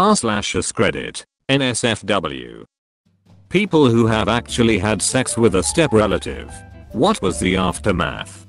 r/Askreddit, NSFW. People who have actually had sex with a step relative. What was the aftermath?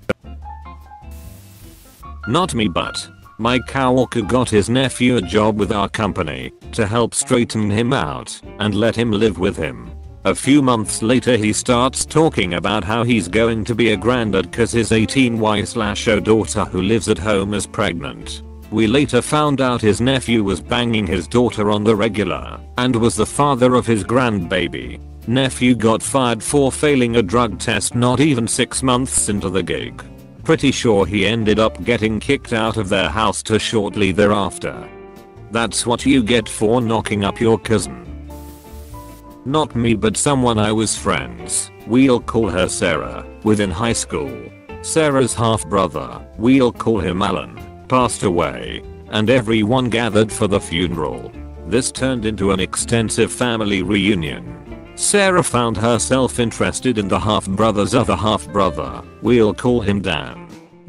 Not me, but my coworker got his nephew a job with our company to help straighten him out and let him live with him. A few months later he starts talking about how he's going to be a granddad cause his 18Y/O daughter who lives at home is pregnant. We later found out his nephew was banging his daughter on the regular and was the father of his grandbaby. Nephew got fired for failing a drug test not even 6 months into the gig. Pretty sure he ended up getting kicked out of their house too shortly thereafter. That's what you get for knocking up your cousin. Not me, but someone I was friends, we'll call her Sarah, with in high school. Sarah's half brother, we'll call him Alan, passed away, and everyone gathered for the funeral. This turned into an extensive family reunion. Sarah found herself interested in the half-brother's other half-brother, we'll call him Dan.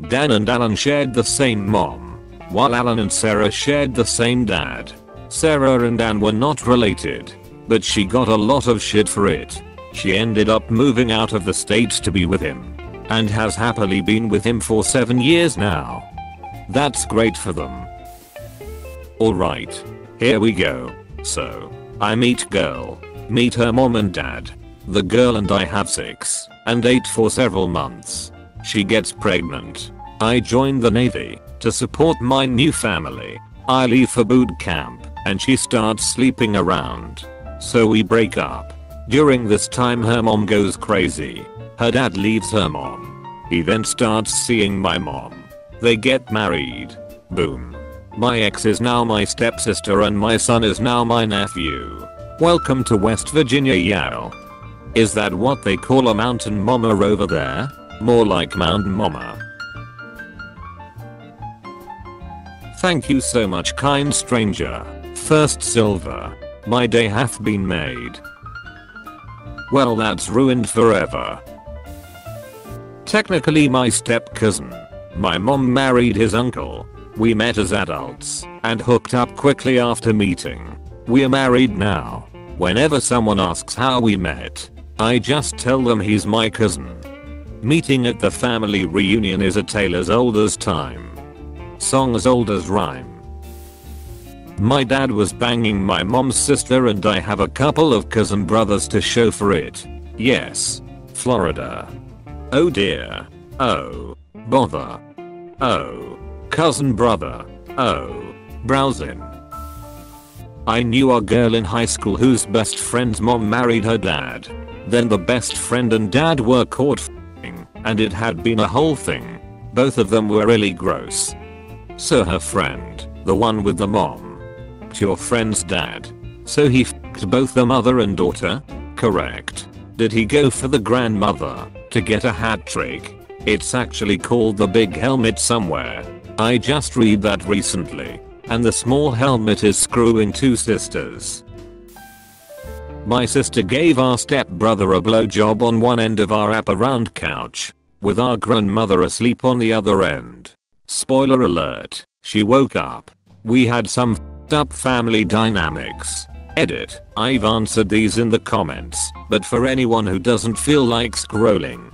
Dan and Alan shared the same mom, while Alan and Sarah shared the same dad. Sarah and Dan were not related, but she got a lot of shit for it. She ended up moving out of the state to be with him, and has happily been with him for 7 years now. That's great for them. Alright, here we go. So, I meet girl. Meet her mom and dad. The girl and I have sex and ate for several months. She gets pregnant. I join the Navy to support my new family. I leave for boot camp and she starts sleeping around. So we break up. During this time her mom goes crazy. Her dad leaves her mom. He then starts seeing my mom. They get married. Boom. My ex is now my stepsister and my son is now my nephew. Welcome to West Virginia, y'all. Is that what they call a mountain mama over there? More like Mountain Mama. Thank you so much, kind stranger. First silver. My day hath been made. Well, that's ruined forever. Technically my step cousin. My mom married his uncle. We met as adults and hooked up quickly after meeting. We're married now. Whenever someone asks how we met, I just tell them he's my cousin. Meeting at the family reunion is a tale as old as time. Song as old as rhyme. My dad was banging my mom's sister and I have a couple of cousin brothers to show for it. Yes. Florida. Oh dear. Oh. Bother. Oh. Cousin brother. Oh. Browsing. I knew a girl in high school whose best friend's mom married her dad. Then the best friend and dad were caught f***ing, and it had been a whole thing. Both of them were really gross. So her friend, the one with the mom, your friend's dad. So he f***ed both the mother and daughter? Correct. Did he go for the grandmother to get a hat trick? It's actually called the big helmet somewhere. I just read that recently. And the small helmet is screwing 2 sisters. My sister gave our stepbrother a blowjob on one end of our wraparound couch, with our grandmother asleep on the other end. Spoiler alert, she woke up. We had some f***ed up family dynamics. Edit, I've answered these in the comments, but for anyone who doesn't feel like scrolling.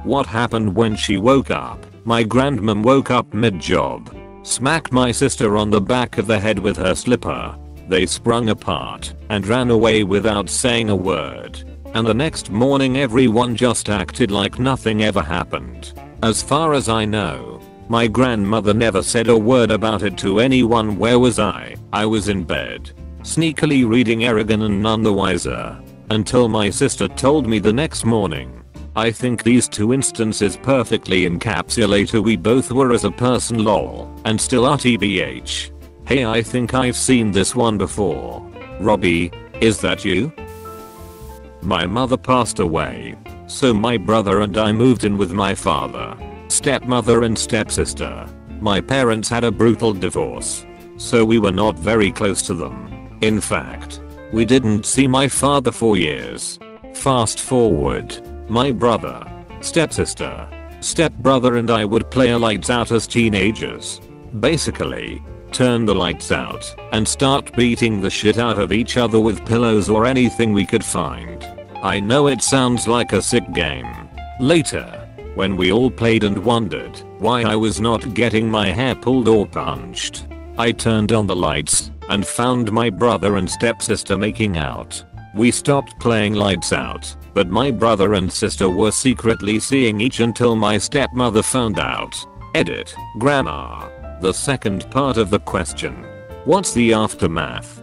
What happened when she woke up? My grandmom woke up mid-job. Smacked my sister on the back of the head with her slipper. They sprung apart and ran away without saying a word. And the next morning everyone just acted like nothing ever happened. As far as I know, my grandmother never said a word about it to anyone. Where was I? I was in bed, sneakily reading Eragon and none the wiser, until my sister told me the next morning. I think these 2 instances perfectly encapsulate who we both were as a person, lol, and still are tbh. Hey, I think I've seen this one before. Robbie, is that you? My mother passed away, so my brother and I moved in with my father, stepmother and stepsister. My parents had a brutal divorce, so we were not very close to them. In fact, we didn't see my father for years. Fast forward. My brother, stepsister, stepbrother and I would play a lights out as teenagers. Basically, turn the lights out, and start beating the shit out of each other with pillows or anything we could find. I know it sounds like a sick game. Later, when we all played and wondered why I was not getting my hair pulled or punched, I turned on the lights and found my brother and stepsister making out. We stopped playing lights out, but my brother and sister were secretly seeing each until my stepmother found out. Edit. Grammar. The second part of the question. What's the aftermath?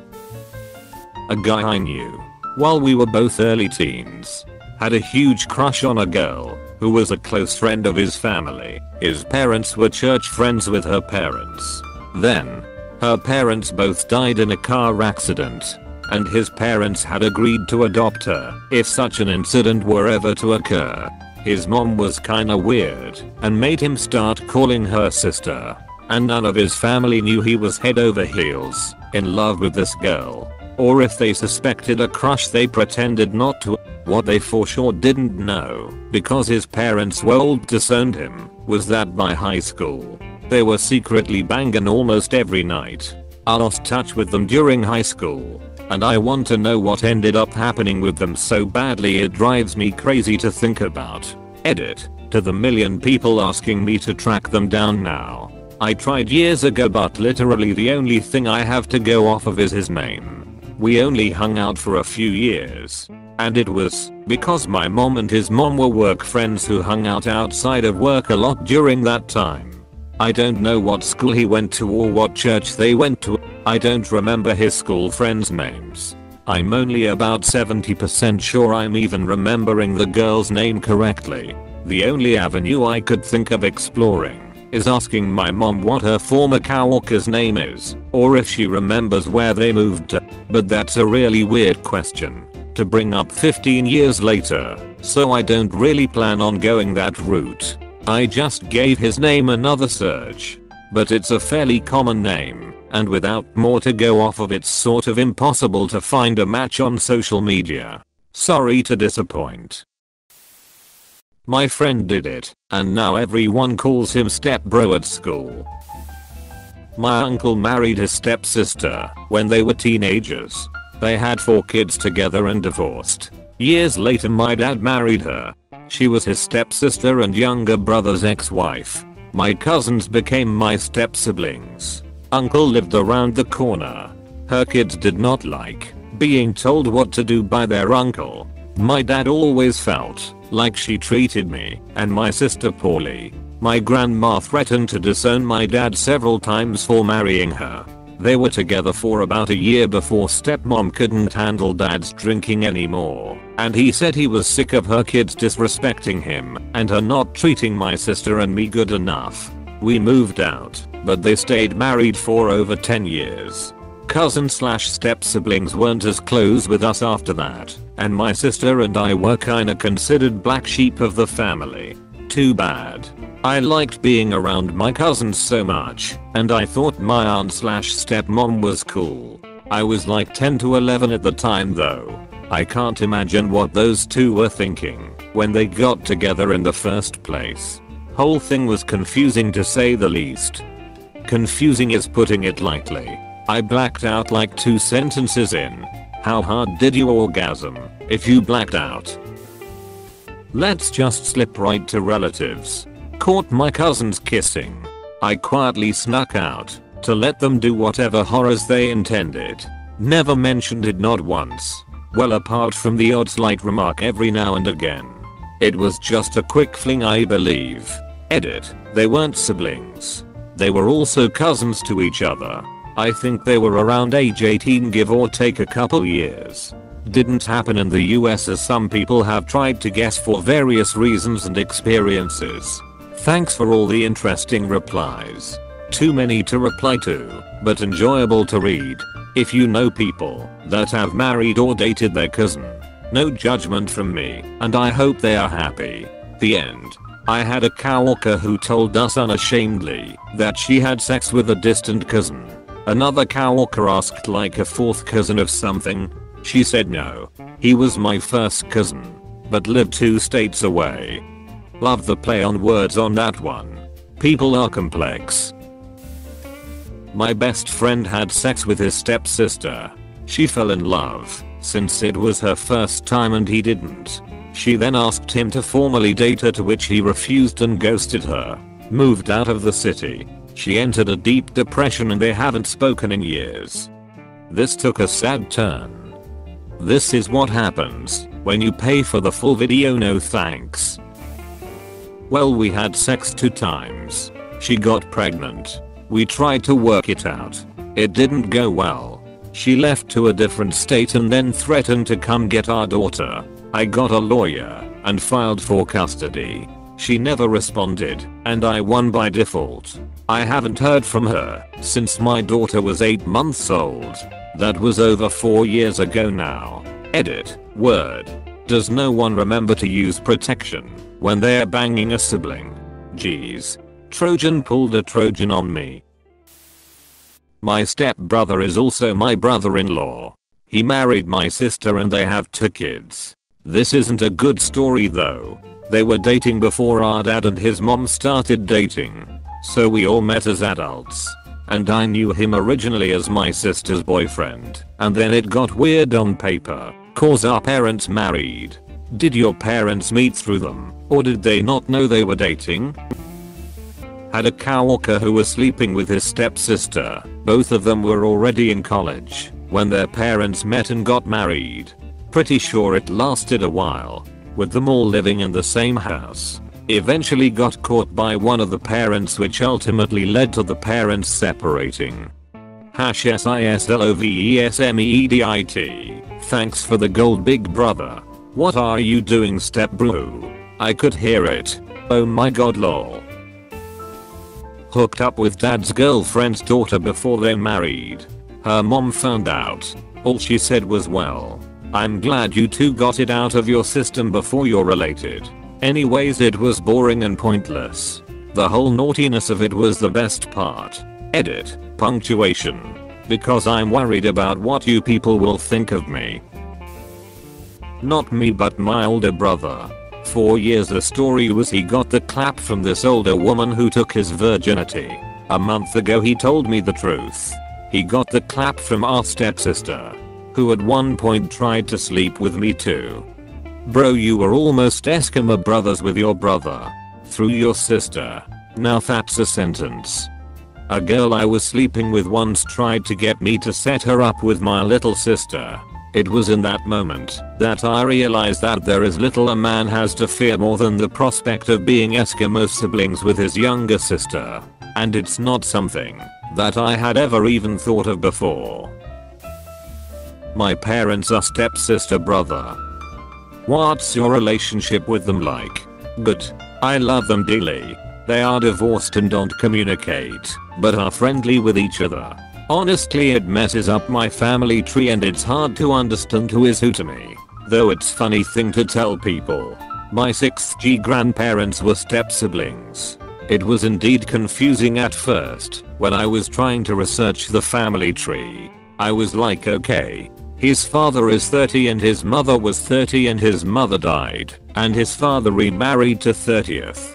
A guy I knew, while we were both early teens, had a huge crush on a girl who was a close friend of his family. His parents were church friends with her parents. Then, her parents both died in a car accident, and his parents had agreed to adopt her if such an incident were ever to occur. His mom was kinda weird and made him start calling her sister, and none of his family knew he was head over heels in love with this girl. Or if they suspected a crush, they pretended not to. What they for sure didn't know, because his parents were old, disowned him, was that by high school, they were secretly banging almost every night. I lost touch with them during high school, and I want to know what ended up happening with them so badly it drives me crazy to think about. Edit. To the million people asking me to track them down now. I tried years ago, but literally the only thing I have to go off of is his name. We only hung out for a few years, and it was because my mom and his mom were work friends who hung out outside of work a lot during that time. I don't know what school he went to or what church they went to. I don't remember his school friends' names. I'm only about 70% sure I'm even remembering the girl's name correctly. The only avenue I could think of exploring is asking my mom what her former coworker's name is, or if she remembers where they moved to. But that's a really weird question to bring up 15 years later, so I don't really plan on going that route. I just gave his name another search, but it's a fairly common name, and without more to go off of, it's sort of impossible to find a match on social media. Sorry to disappoint. My friend did it, and now everyone calls him Step Bro at school. My uncle married his stepsister when they were teenagers. They had 4 kids together and divorced. Years later, my dad married her. She was his stepsister and younger brother's ex-wife. My cousins became my step-siblings. Uncle lived around the corner. Her kids did not like being told what to do by their uncle. My dad always felt like she treated me and my sister poorly. My grandma threatened to disown my dad several times for marrying her. They were together for about a year before stepmom couldn't handle dad's drinking anymore, and he said he was sick of her kids disrespecting him and her not treating my sister and me good enough. We moved out, but they stayed married for over 10 years. Cousin/step siblings weren't as close with us after that, and my sister and I were kinda considered black sheep of the family. Too bad. I liked being around my cousins so much, and I thought my aunt/stepmom was cool. I was like 10 to 11 at the time though. I can't imagine what those two were thinking when they got together in the first place. Whole thing was confusing to say the least. Confusing is putting it lightly. I blacked out like 2 sentences in. How hard did you orgasm if you blacked out? Let's just slip right to relatives. Caught my cousins kissing. I quietly snuck out to let them do whatever horrors they intended. Never mentioned it, not once. Well, apart from the odd slight remark every now and again. It was just a quick fling, I believe. Edit. They weren't siblings. They were also cousins to each other. I think they were around age 18, give or take a couple years. Didn't happen in the US, as some people have tried to guess for various reasons and experiences. Thanks for all the interesting replies. Too many to reply to, but enjoyable to read. If you know people that have married or dated their cousin, no judgment from me, and I hope they are happy. The end. I had a coworker who told us unashamedly that she had sex with a distant cousin. Another coworker asked like a 4th cousin of something. She said no. He was my first cousin, but lived 2 states away. Love the play on words on that one. People are complex. My best friend had sex with his stepsister. She fell in love, since it was her first time and he didn't. She then asked him to formally date her, to which he refused and ghosted her. Moved out of the city. She entered a deep depression and they haven't spoken in years. This took a sad turn. This is what happens when you pay for the full video, no thanks. Well, we had sex 2 times. She got pregnant. We tried to work it out. It didn't go well. She left to a different state and then threatened to come get our daughter. I got a lawyer and filed for custody. She never responded and I won by default. I haven't heard from her since my daughter was 8 months old. That was over 4 years ago now. Edit. Word. Does no one remember to use protection when they're banging a sibling? Jeez. Trojan pulled a Trojan on me. My stepbrother is also my brother-in-law. He married my sister and they have 2 kids. This isn't a good story though. They were dating before our dad and his mom started dating. So we all met as adults. And I knew him originally as my sister's boyfriend. And then it got weird on paper, cause our parents married. Did your parents meet through them, or did they not know they were dating? Had a coworker who was sleeping with his stepsister. Both of them were already in college when their parents met and got married. Pretty sure it lasted a while, with them all living in the same house. Eventually got caught by one of the parents, which ultimately led to the parents separating. #SISLOVESMEDIT. Thanks for the gold, big brother. What are you doing, step bro? I could hear it. Oh my god, lol. Hooked up with dad's girlfriend's daughter before they married. Her mom found out. All she said was, well, I'm glad you two got it out of your system before you're related. Anyways, it was boring and pointless. The whole naughtiness of it was the best part. Edit. Punctuation. Because I'm worried about what you people will think of me. Not me, but my older brother. 4 years the story was he got the clap from this older woman who took his virginity. A month ago he told me the truth. He got the clap from our stepsister, who at one point tried to sleep with me too. Bro, you were almost Eskimo brothers with your brother. Through your sister. Now that's a sentence. A girl I was sleeping with once tried to get me to set her up with my little sister. It was in that moment that I realized that there is little a man has to fear more than the prospect of being Eskimo siblings with his younger sister. And it's not something that I had ever even thought of before. My parents are stepsister brother. What's your relationship with them like? Good. I love them dearly. They are divorced and don't communicate, but are friendly with each other. Honestly, it messes up my family tree and it's hard to understand who is who to me. Though it's funny thing to tell people. My 6th G grandparents were step siblings. It was indeed confusing at first when I was trying to research the family tree. I was like, okay, his father is 30 and his mother was 30 and his mother died and his father remarried to 30th.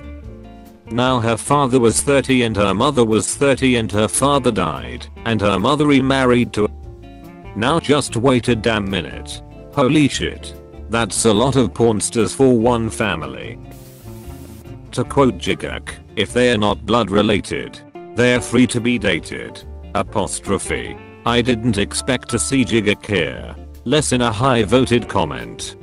Now her father was 30 and her mother was 30 and her father died and her mother remarried to. Now just wait a damn minute. Holy shit. That's a lot of pornsters for one family. To quote Jigak, if they are not blood related, they are free to be dated. Apostrophe. I didn't expect to see Jigak here. Less in a high voted comment.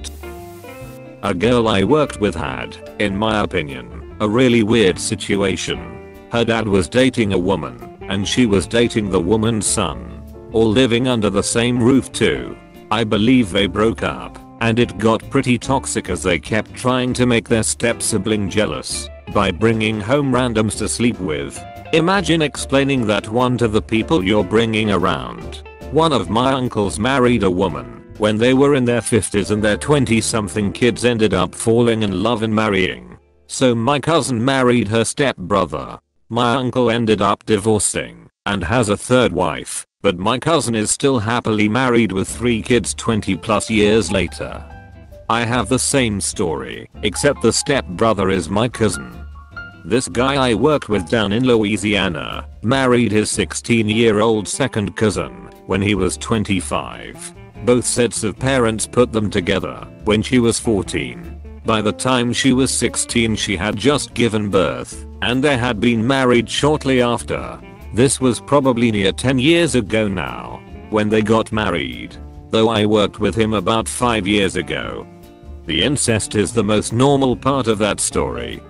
A girl I worked with had, in my opinion, a really weird situation. Her dad was dating a woman, and she was dating the woman's son. All living under the same roof too. I believe they broke up, and it got pretty toxic as they kept trying to make their step-sibling jealous by bringing home randoms to sleep with. Imagine explaining that one to the people you're bringing around. One of my uncles married a woman when they were in their 50s and their 20-something kids ended up falling in love and marrying. So my cousin married her stepbrother. My uncle ended up divorcing and has a 3rd wife, but my cousin is still happily married with 3 kids 20+ years later. I have the same story, except the stepbrother is my cousin. This guy I worked with down in Louisiana married his 16-year-old second cousin when he was 25. Both sets of parents put them together when she was 14. By the time she was 16 she had just given birth, and they had been married shortly after. This was probably near 10 years ago now when they got married, though I worked with him about 5 years ago. The incest is the most normal part of that story.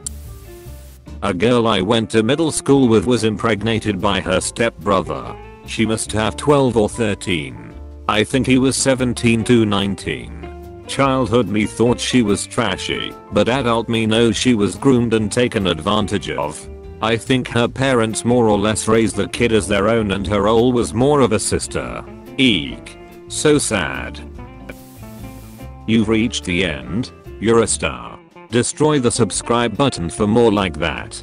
A girl I went to middle school with was impregnated by her stepbrother. She must have 12 or 13. I think he was 17 to 19. Childhood me thought she was trashy, but adult me knows she was groomed and taken advantage of. I think her parents more or less raised the kid as their own and her role was more of a sister. Eek. So sad. You've reached the end. You're a star. Destroy the subscribe button for more like that.